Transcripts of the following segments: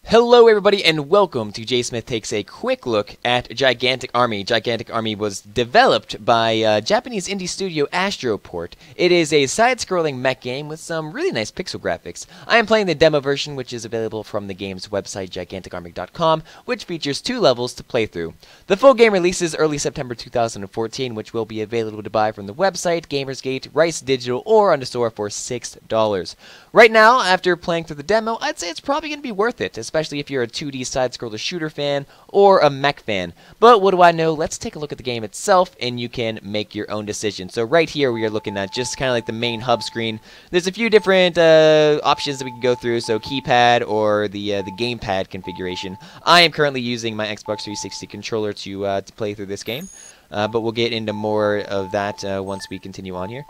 Hello everybody and welcome to JSmith Takes a quick look at Gigantic Army. Gigantic Army was developed by Japanese indie studio Astroport. It is a side-scrolling mech game with some really nice pixel graphics. I am playing the demo version, which is available from the game's website giganticarmy.com, which features 2 levels to play through. The full game releases early September 2014, which will be available to buy from the website, Gamersgate, Rice Digital, or on the store for $6. Right now, after playing through the demo, I'd say it's probably going to be worth it, especially if you're a 2D side-scroller shooter fan or a mech fan. But what do I know? Let's take a look at the game itself, and you can make your own decision. So right here, we are looking at just kind of like the main hub screen. There's a few different options that we can go through, so keypad or the gamepad configuration. I am currently using my Xbox 360 controller to play through this game. But we'll get into more of that once we continue on here.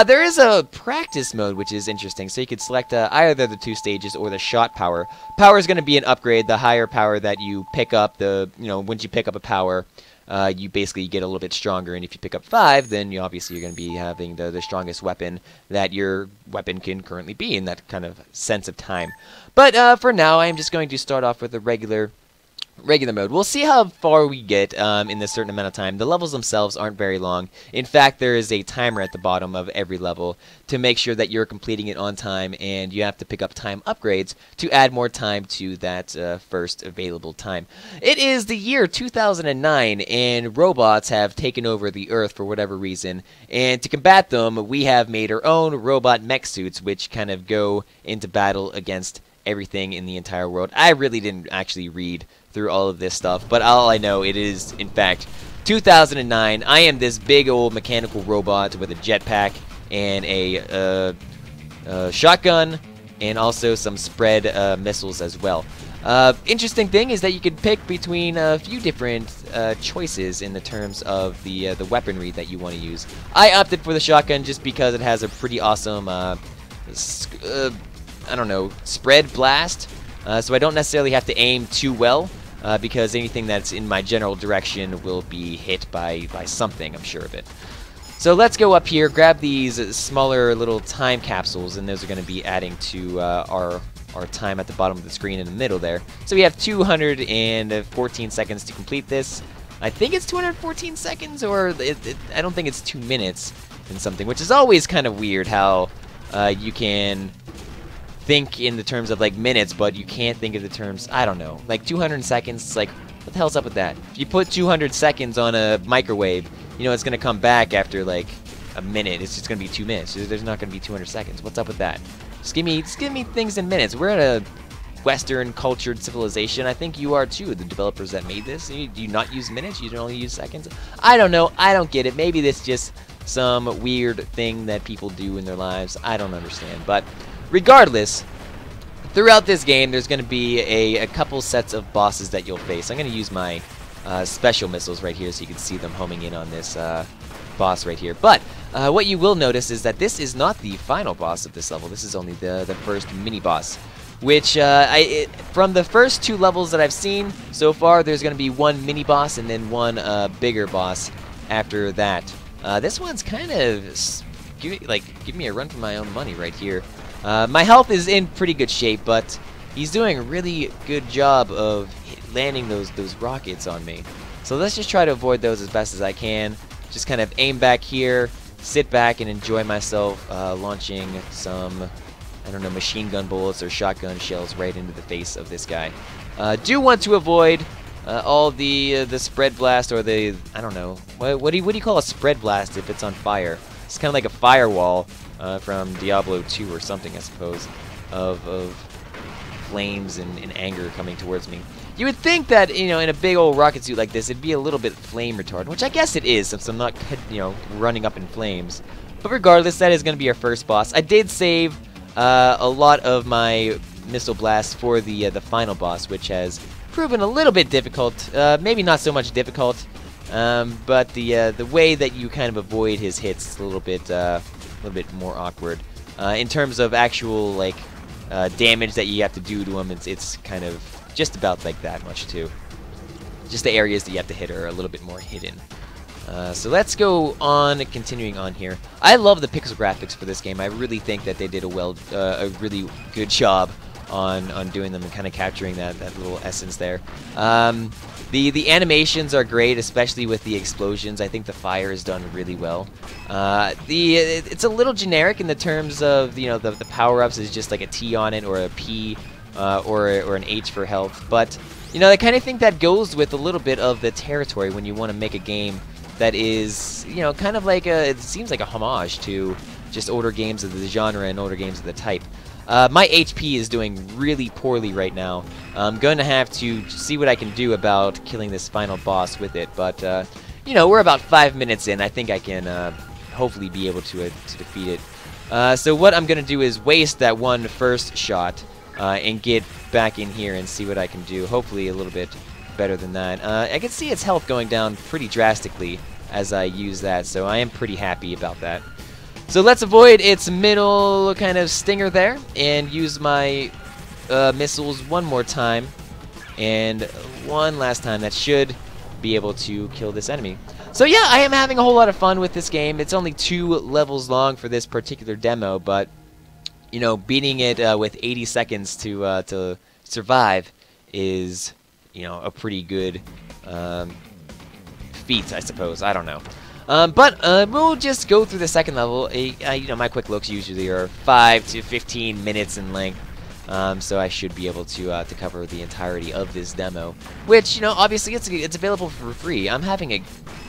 There is a practice mode, which is interesting. So you could select either the 2 stages or the shot power. Power is going to be an upgrade. The higher power that you pick up, once you pick up a power, you basically get a little bit stronger. And if you pick up 5, then obviously you're going to be having the strongest weapon that your weapon can currently be in that kind of sense of time. But for now, I'm just going to start off with a regular mode. We'll see how far we get in a certain amount of time. The levels themselves aren't very long. In fact, there is a timer at the bottom of every level to make sure that you're completing it on time, and you have to pick up time upgrades to add more time to that first available time. It is the year 2009, and robots have taken over the Earth for whatever reason, and to combat them, we have made our own robot mech suits, which kind of go into battle against everything in the entire world. I really didn't actually read through all of this stuff, but all I know, it is in fact 2009. I am this big old mechanical robot with a jetpack and a shotgun and also some spread missiles as well. Interesting thing is that you can pick between a few different choices in the terms of the weaponry that you want to use. I opted for the shotgun just because it has a pretty awesome I don't know, spread blast, so I don't necessarily have to aim too well, because anything that's in my general direction will be hit by something, I'm sure of it. So let's go up here, grab these smaller little time capsules, and those are going to be adding to our time at the bottom of the screen in the middle there. So we have 214 seconds to complete this. I think it's 214 seconds, or I don't think it's 2 minutes and something, which is always kind of weird how you can think in the terms of like minutes, but you can't think of the terms, I don't know, like 200 seconds. It's like, what the hell's up with that? If you put 200 seconds on a microwave, you know it's gonna come back after like a minute. It's just gonna be 2 minutes. There's not gonna be 200 seconds. What's up with that? Just give me things in minutes. We're in a Western cultured civilization. I think you are too, the developers that made this. Do you not use minutes? You don't only use seconds? I don't know. I don't get it. Maybe this is just some weird thing that people do in their lives. I don't understand. But regardless, throughout this game, there's going to be a couple sets of bosses that you'll face. I'm going to use my special missiles right here so you can see them homing in on this boss right here. But what you will notice is that this is not the final boss of this level. This is only the first mini-boss, which from the first 2 levels that I've seen so far, there's going to be 1 mini-boss and then 1 bigger boss after that. This one's kind of give me a run for my own money right here. My health is in pretty good shape, but he's doing a really good job of landing those rockets on me. So let's just try to avoid those as best as I can. Just kind of aim back here, sit back, and enjoy myself launching some, I don't know, machine gun bullets or shotgun shells right into the face of this guy. Do want to avoid all the spread blast, or the, I don't know, what do you call a spread blast if it's on fire? It's kind of like a firewall from Diablo 2 or something, I suppose, of flames and anger coming towards me. You would think that, in a big old rocket suit like this, it'd be a little bit flame retardant, which I guess it is, since I'm not, running up in flames. But regardless, that is going to be our first boss. I did save a lot of my missile blasts for the final boss, which has proven a little bit difficult. Maybe not so much difficult, but the way that you kind of avoid his hits is a little bit more awkward. In terms of actual damage that you have to do to him, it's kind of just about like that much too. Just the areas that you have to hit are a little bit more hidden. So let's go on, continuing on here. I love the pixel graphics for this game. I really think that they did a really good job on doing them and kind of capturing that little essence there. The animations are great, especially with the explosions. I think the fire is done really well. It's a little generic in the terms of, you know, the power-ups is just like a T on it or a P or an H for health. But, you know, I kind of think that goes with a little bit of the territory when you want to make a game that is, you know, kind of like it seems like a homage to just older games of the genre and older games of the type. My HP is doing really poorly right now. I'm going to have to see what I can do about killing this final boss with it, but, you know, we're about 5 minutes in. I think I can hopefully be able to defeat it. So what I'm going to do is waste that one first shot and get back in here and see what I can do. Hopefully a little bit better than that. I can see its health going down pretty drastically as I use that, so I am pretty happy about that. So let's avoid its middle kind of stinger there and use my missiles one more time and one last time. That should be able to kill this enemy. So yeah, I am having a whole lot of fun with this game. It's only 2 levels long for this particular demo, but you know, beating it with 80 seconds to survive is, you know, a pretty good feat, I suppose. I don't know. But we'll just go through the second level. You know, my quick looks usually are 5 to 15 minutes in length, so I should be able to cover the entirety of this demo. Which, you know, obviously it's available for free. I'm having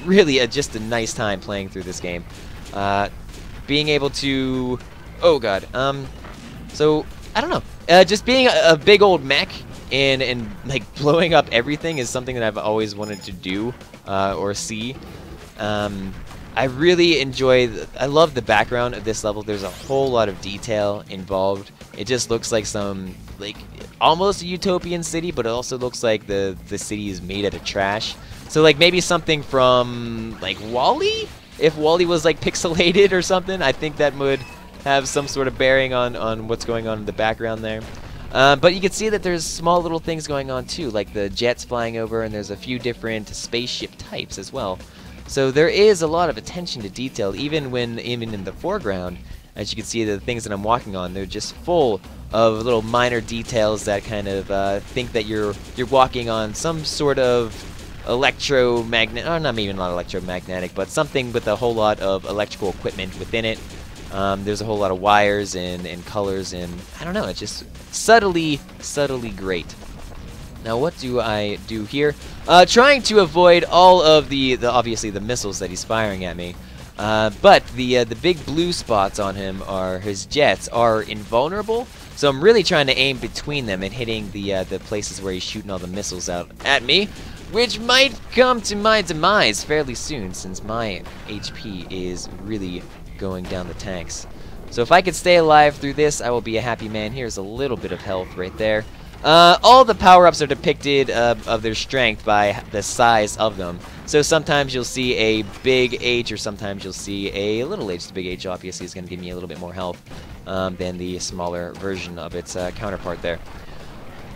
just a nice time playing through this game. Being able to, oh god, so I don't know. Just being a big old mech and like blowing up everything is something that I've always wanted to do or see. I really enjoy, I love the background of this level. There's a whole lot of detail involved. It just looks like some, like, almost a utopian city, but it also looks like the city is made out of trash. So, like, maybe something from, like, WALL-E? If WALL-E was, like, pixelated or something, I think that would have some sort of bearing on what's going on in the background there. But you can see that there's small little things going on, too, like the jets flying over, and there's a few different spaceship types as well. So there is a lot of attention to detail, even in the foreground. As you can see, the things that I'm walking on, they're just full of little minor details that kind of think that you're walking on some sort of electromagnetic, or not even not electromagnetic, but something with a whole lot of electrical equipment within it. There's a whole lot of wires and colors, and I don't know, it's just subtly great. Now what do I do here? Trying to avoid all of obviously the missiles that he's firing at me. But the big blue spots on him his jets are invulnerable. So I'm really trying to aim between them and hitting the places where he's shooting all the missiles out at me, which might come to my demise fairly soon since my HP is really going down the tanks. So if I could stay alive through this, I will be a happy man. Here's a little bit of health right there. All the power-ups are depicted of their strength by the size of them. So sometimes you'll see a big H, or sometimes you'll see a little H. The big H obviously is going to give me a little bit more health than the smaller version of its counterpart there.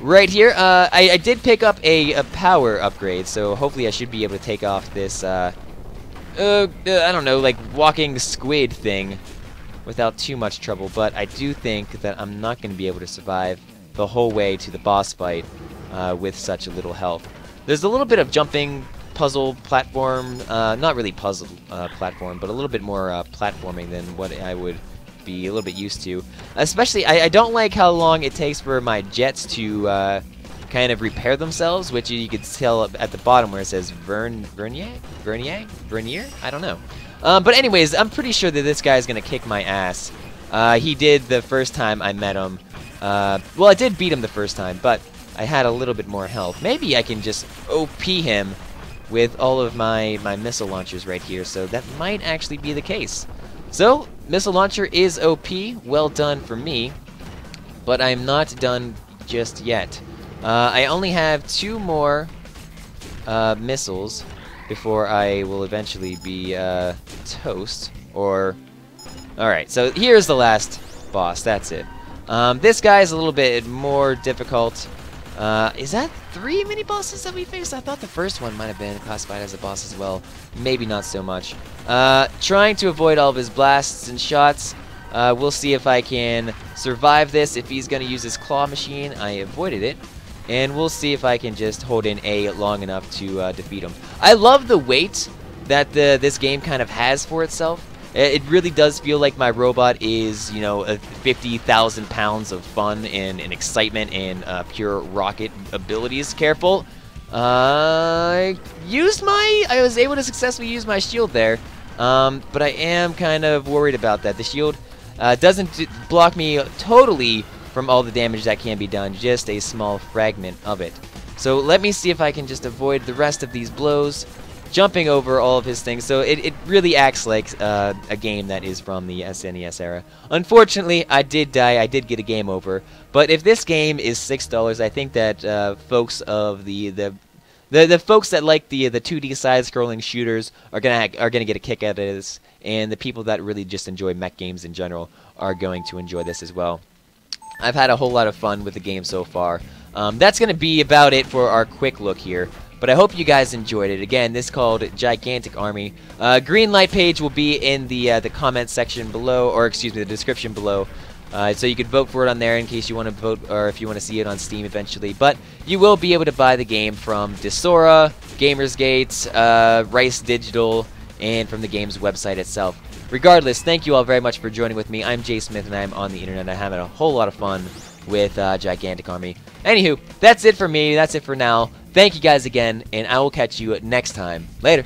Right here, I did pick up a power upgrade, so hopefully I should be able to take off this, I don't know, like walking squid thing without too much trouble. But I do think that I'm not going to be able to survive the whole way to the boss fight with such a little health. There's a little bit of jumping puzzle platform, not really puzzle platform, but a little bit more platforming than what I would be a little bit used to. Especially, I don't like how long it takes for my jets to kind of repair themselves, which you can tell at the bottom where it says Vernier? I don't know. But anyways, I'm pretty sure that this guy is going to kick my ass. He did the first time I met him. Well, I did beat him the first time, but I had a little bit more health. Maybe I can just OP him with all of my missile launchers right here, so that might actually be the case. So, missile launcher is OP, well done for me, but I'm not done just yet. I only have 2 more missiles before I will eventually be toast, or... Alright, so here's the last boss, that's it. This guy is a little bit more difficult. Is that 3 mini-bosses that we faced? I thought the first one might have been classified as a boss as well. Maybe not so much. Trying to avoid all of his blasts and shots. We'll see if I can survive this. If he's going to use his claw machine, I avoided it. And we'll see if I can just hold in A long enough to defeat him. I love the weight that this game kind of has for itself. It really does feel like my robot is, you know, 50,000 pounds of fun and excitement and pure rocket abilities. Careful. I was able to successfully use my shield there, but I am kind of worried about that. The shield doesn't block me totally from all the damage that can be done, just a small fragment of it. So let me see if I can just avoid the rest of these blows, jumping over all of his things. So it really acts like a game that is from the SNES era. Unfortunately, I did die. I did get a game over. But if this game is $6, I think that folks of the folks that like the 2D side-scrolling shooters are gonna get a kick out of this, and the people that really just enjoy mech games in general are going to enjoy this as well. I've had a whole lot of fun with the game so far. That's gonna be about it for our quick look here. But I hope you guys enjoyed it. Again, this is called Gigantic Army. Greenlight page will be in the comment section below, or excuse me, the description below. So you could vote for it on there in case you want to vote, or if you want to see it on Steam eventually. But you will be able to buy the game from Desora, Gamersgate, Rice Digital, and from the game's website itself. Regardless, thank you all very much for joining with me. I'm JSmith, and I'm on the internet. I'm having a whole lot of fun with Gigantic Army. Anywho, that's it for me. That's it for now. Thank you guys again, and I will catch you next time. Later.